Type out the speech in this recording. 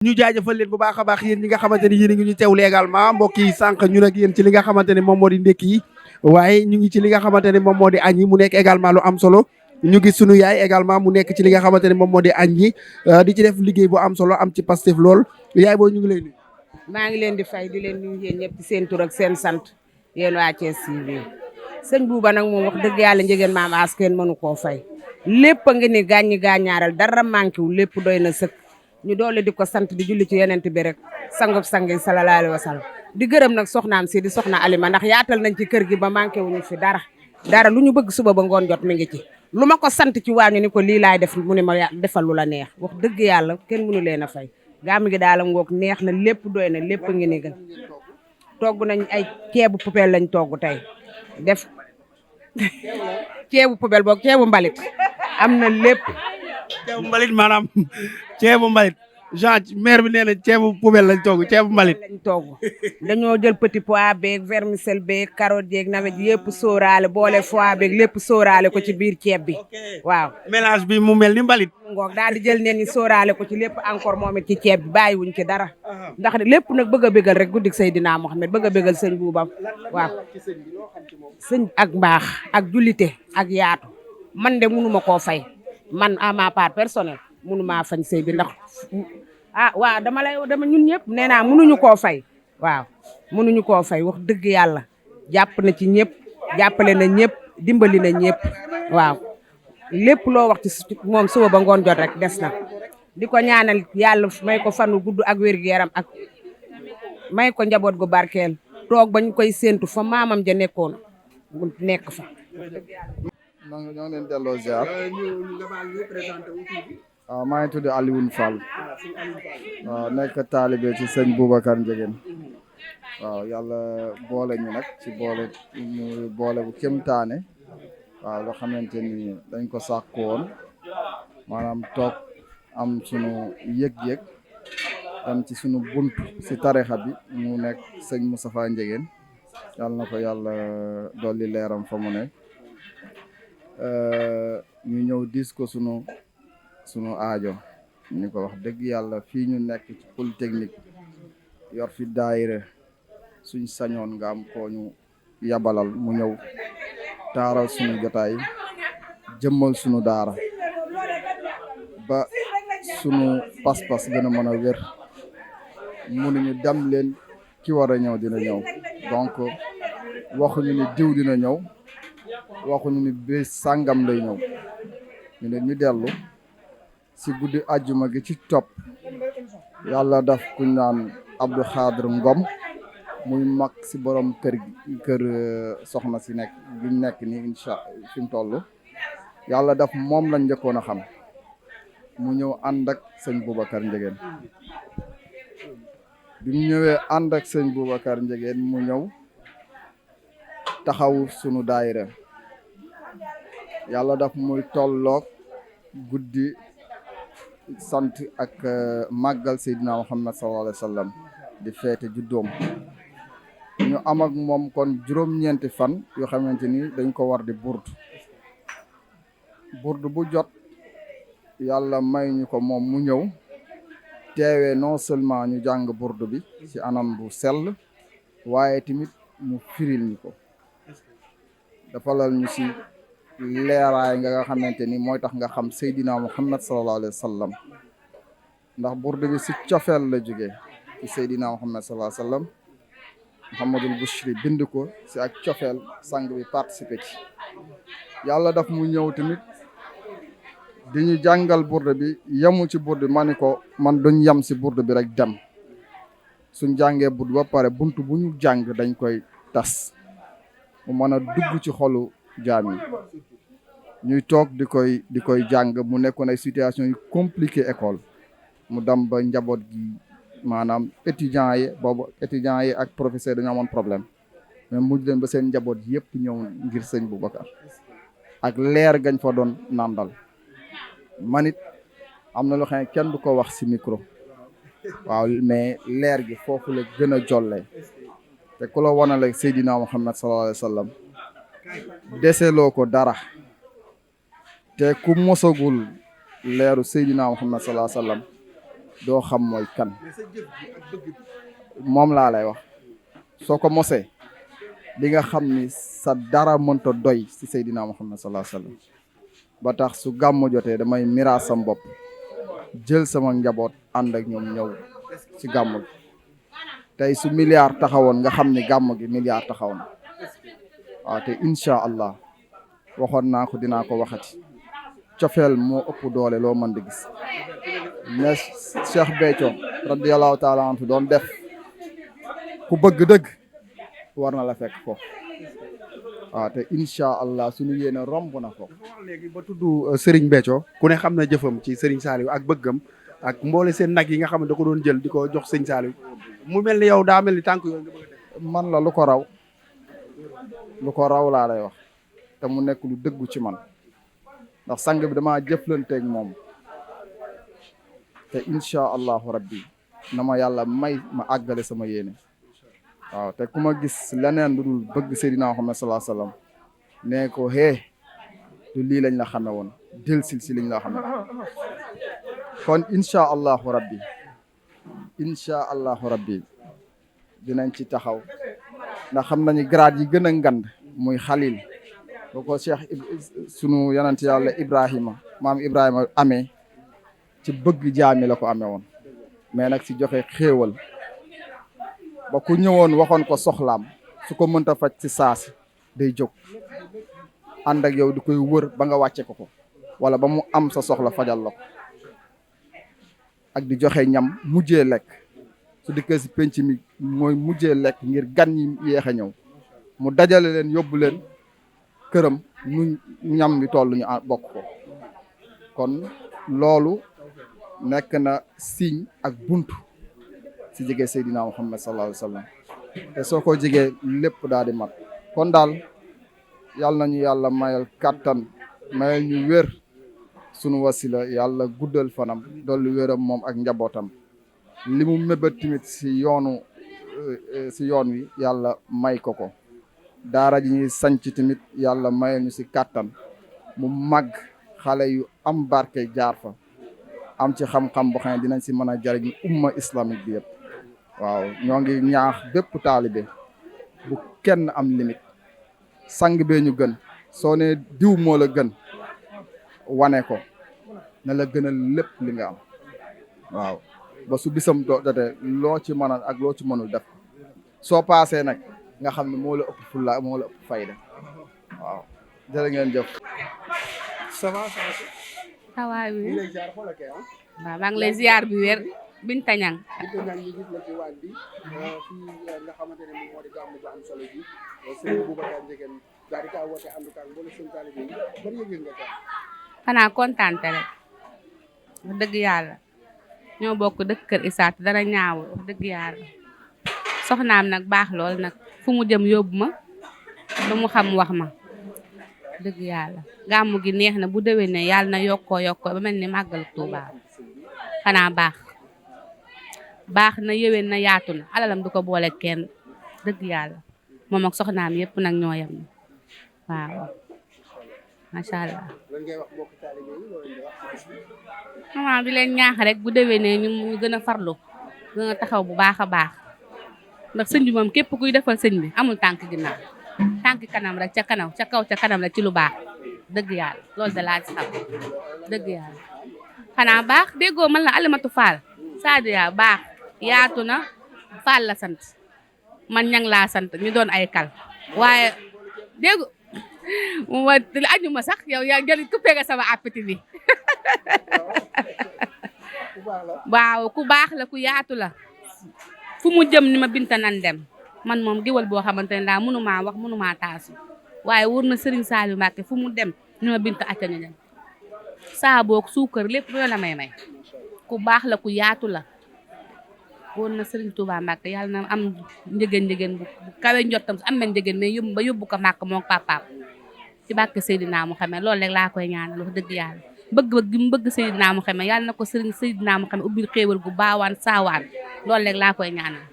ñu jaajëfal leen bu baax a baax yéen ñi nga xamante ni yéen a ngi ñu teewlu également mbokk yi sànq ñu nag yéen ci li nga xamante ne moom moo di ndékki yi waaye ñu ngi ci li nga xamante ne moom moo di añ yi mu nekk également lu am solo ñu gis sunu yaay également mu nekk ci li nga xamante ne moom moo di añ yi di ci def liggéey bu am solo am ci Pastef lool yaay boo ñu ngi lay nuyu. maa ngi leen di fay di leen nuyu yéen ñëpp ci seen tur ak seen sant yéen waa Thiès TV sëñ Bouba nag moom wax dëgg yàlla njëgeen maam as kenn mënu koo fay lépp a ngi ni gàññi gàññaaral dara manqué wu lépp doy na sëkk ñu doole di ko sant di julli ci yenent bi rek sangub sangi sallallahu alayhi wa sallam di gërëm nag soxnaam si di soxna Alima ndax yaatal nañ ci kër gi ba manqué wuñu fi dara lu ñu bëgg suba ba ngoon jot mi ngi ci lu ma ko sant ci waañu ni ko lii laay def mu ne ma defal lu la neex wax dëgg yàlla kenn mënu leen a fay gàmm gi daal ngoog neex na lépp doy na lépp ngi ni gën togg nañ ay ceebu poubelle lañ togg tey def ceebu poubelle boog ceebu mbalit am na lépp ceebu mbalit maanaam ceebu mbalit Jean maire bi nee na ceebu poubelle lañ togg ceebu mbalit lañ togg dañoo jël petit pois beeg vermicelle beeg carotte yeeg nawet yëpp sóoraale boole foie beeg lépp sóoraale ko ci biir ceeb bi waaw mélange bi mu mel ni mbalit ngoog daal di jël neen ñi sóoraale ko ci lépp encore moom it ci ceeb bi bàyyiwuñ ci dara ndax lépp nag bëgg a bégal rek guddik Seydina Mohamed bëgg a bégal sëñ Bouba waaw sëñ ak mbaax ak jullite ak yaatu man de mënuma koo fay man à ma part personnelle mënumaa fañ sëy bi ndax waaw dama ñun ñëpp nee naa mënuñu koo fay waaw mënuñu koo fay wax dëgg yàlla jàpp na ci ñëpp jàppale na ñëpp dimbali na ñëpp waaw lépp loo wax ci moom suba ba ngoon jot rek des na di ko ñaanal yàlla may ko fanu gudd ak wér-gu-yaram ak may ko njaboot gu barkeel toog bañ koy séentu fa maamam ja nekkoon mu nekk fa. ñoo ngi leen delloo ziar. waaw maa ngi tudd Alioune Fall. waaw nekk taalibe ci sëñ Boubacar Ndiéguène. waaw yàlla boole ñu nag ci boole bu kéemtaane. waaw loo xamante ni dañ ko sàkku woon maanaam toog am sunu yëg-yëg dem ci sunu bunt si tarixa bi mu nekk sëñ Moustapha Ndiéguène yàlla na ko yàlla dolli leeram fa mu ne ñu ñëw dis ko sunu aajo ñu ko wax dëgg yàlla fii ñu nekk ci polytechnique yor fi daayira suñ sañoon nga am koo ñu yabalal mu ñëw taaral sunu jotaay jëmmal sunu daara ba sunu pas-pas gën a mën a wér mënuñu dem leen ki war a ñëw dina ñëw donc waxuñu ni diw dina ñëw waxuñu ni bés sàngam lay ñëw ñu ne ñu dellu si guddi àjjuma gi ci topp yàlla daf kuñ naan Abdou Khadre Ngom muy mag si borom kër soxna si nekk biñ nekk ni incha fi mu toll yàlla daf moom lañ njëkkoon a xam mu ñëw ànd ak sëñ Boubacar Ndiéguène bi mu ñëwee ànd ak sëñ Boubacar Ndiéguène mu ñëw taxaw sunu daayira yàlla daf muy tolloog guddi sant ak màggal Seydina Muhammad sallallahu alayhi wa sallam di feete juddoom ñu am ak moom kon juróom-ñeenti fan yoo xamante ni dañ ko war di burdu bu jot yàlla may ñu ko moom mu ñëw teewee non seulement ñu jàng burdu bi ci anam bu sell waaye tamit mu firil ñu ko dafalal ñu ci leeraay nga xamante ni mooy tax nga xam Seydina Muhammad sallallahu alayhi wa sallam ndax burdu bi ci cofeel la jógee ci Seydina Muhammad sallallahu alayhi wa sallam Mouhamadul Bouchri bind ko ci ak cofeel sang bi participé ci yàlla daf mu ñëw tamit di ñu jàngal burdu bi yemu ci burdu bi ma ni ko man duñ yem ci burdu bi rek dem suñ jàngee burdu ba pare bunt bu ñu jàng dañ koy tas mu mën a dugg ci xolu jaam yi ñuy toog di koy jàng mu nekkoon ay situation yu compliqué école mu dem ba njaboot gi maanaam étudiants yi ak professeur dañoo amoon problème mais mujj leen ba seen njaboot yëpp ñëw ngir sëñ Boubacar ak leer gañ fa doon nàndal man it am na loo xam ne kenn du ko wax ci micro waaw mais leer gi foofu la gën a jollee te ku la wanale Seydina Muhammad sallallahu alayhi wa sallam deseloo ko dara te ku mosagul leeru Seydina Muhammad sallallahu alayhi wa sallam doo xam mooy kan. moom laa lay wax soo ko mosee li nga xam ni sa dara mënta doy si Seydina Muhammad sallallahu alayhi wa sallam ba tax su gàmmu jotee damay miraas sam bopp jël sama njaboot ànd ak ñoom ñëw ci gàmmu gi tey su milliard taxawoon nga xam ni gàmmu gi milliard taxaw na waaw te incha allah waxoon naa ko dinaa ko waxati cofeel moo ëpp doole loo mën di gis ne Cheikh Béthio radiyallahu taala anhu doon def ku bëgg dëgg war na la fekk foofu waaw te incha allah suñu yéene romb na ko. léegi ba tudd Serigne Béthio ku ne xam na jëfam ci Serigne Saliou ak bëggam ak mboole seen nag yi nga xam ne da ko doon jël di ko jox Serigne Saliou mu mel ni yow daa mel ni tànk yooyu nga bëgg a def. man la lu ko raw laa lay wax te mu nekk lu dëggu ci man ndax sang bi damaa jëflanteeg moom te incha allahu rabbi na ma yàlla may ma àggale sama yéene. waaw te ku ma gis leneen lu dul bëgg Seydina Muhammad sallallahu alayhi wasallam nee ko du lii lañ la xame woon del sil si liñ la xame kon incha allahu rabbi dinañ ci taxaw ndax xam nañu grade yi gën a ngand muy xalil boo ko Cheikh sunu yonent yàlla maam Ibrahima amee ci bëgg jaami la ko amee woon mais nag si joxe xéewal ba ku ñëwoon waxoon ko soxlaam su ko mënta faj ci saasi day jóg ànd ak yow di koy wër ba nga wàcce ko wala ba mu am sa soxla fajal la ko ak di joxe ñam mujjee lekk su dikkee si penc mi mooy mujjee lekk ngir gan yi yéex a ñëw mu dajale leen yóbbu leen këram nu ñam bi toll ñu bokk ko kon loolu nekk na signe ak buntu si jege Seydina Muhammad sallallahu alayhi wa sallam te soo ko jegee lépp daal di mat kon daal yàlla nañu yàlla mayal kàttan mayal ñu wér sunu wasila yàlla guddal fanam dolli wéram moom ak njabootam li mu mébét tamit si yoon wi yàlla may ko daara ji ñuy sanc tamit yàlla mayal ñu si kàttan mu màgg xale yu am barke jaar fa am ci xam-xam boo xam ne dinañ si mën a jariñ umma islamique bi yëpp waaw ñoo ngi ñaax bépp taalibe bu kenn am limite sang bee ñu gën soo ne diw moo la gën wane ko na la gënal lépp li nga am waaw ba su bisam jotee loo ci mën ak loo ci mënul def soo paasee nag nga xam ne moo la ëpp fulla moo la ëpp fayda waaw jërë ngeen jëf. ça va. xawaay bi waaw maa ngi lay ziar bi wér Binta Ñang ñu gis la ci waaj bi fii nga xamante ne moom moo di gàmmu bu am solo ji Serigne Boubacar Ndiéguène daal di kaa woote ànd ak mboolem seen taalibe yi ban yëg-yëg nga ko xanaa kontaan rek wax dëgg yàlla ñoo bokk dëkk Kër Issa dara ñaawul wax dëgg yàlla soxnaam nag baax lool nag fu mu jëm yóbbu ma lu mu xam wax ma dëgg yàlla gàmmu gi neex na bu déwénee yàlla na yokkoo ba mel ni màggal Tuuba xanaa baax na yéwén na yaatu na alalam du ko boole kenn dëgg yàlla moom ak soxnaam yëpp nag ñoo yem waaw macha allah. lan ngay wax mbokk taalibe yi loolu ngay wax. maman bi leen ñaax rek bu déwénee ñu gën a farlu gën a taxaw bu baax a baax ndax sëñ bi moom képp kuy defal sëñ bi amul tànk ginnaaw tànk kanam rek ca kaw ca kanam rek ci lu baax dëgg yàlla loolu de laa ci xam dëgg yàlla xanaa baax déggoo man la Alimatu Fall Sadia baax yaatu na Fall la sant man Ñang laa sant ñu doon ay kal waaye dégg ma añu ma sax yow yaa jël coupé nga sama appétit bi waaw ku baax la ku yaatu la fu mu jëm ni ma Binta nan dem man moom géwal boo xamante ne daa mënumaa wax mënumaa taasu waaye wóor na Serigne Saliou Mbacké fu mu dem ni ma Binta acca ñu dem saa boog suukar lépp loo la may ku baax la ku yaatu la wóor na Serigne Touba Mbacké yàlla na am njëgën bu kawe njottam am na njëgën mais yóbbu ko Màkka moom papaam ci barke Seydina Muhammad loolu rek laa koy ñaanal wax dëgg yàlla bëgg mu bëgg Seydina Muhammad yàlla na ko Serigne Seydina Muhammad ubbil xéewal gu baawaan saawaan loolu rek laa koy ñaanal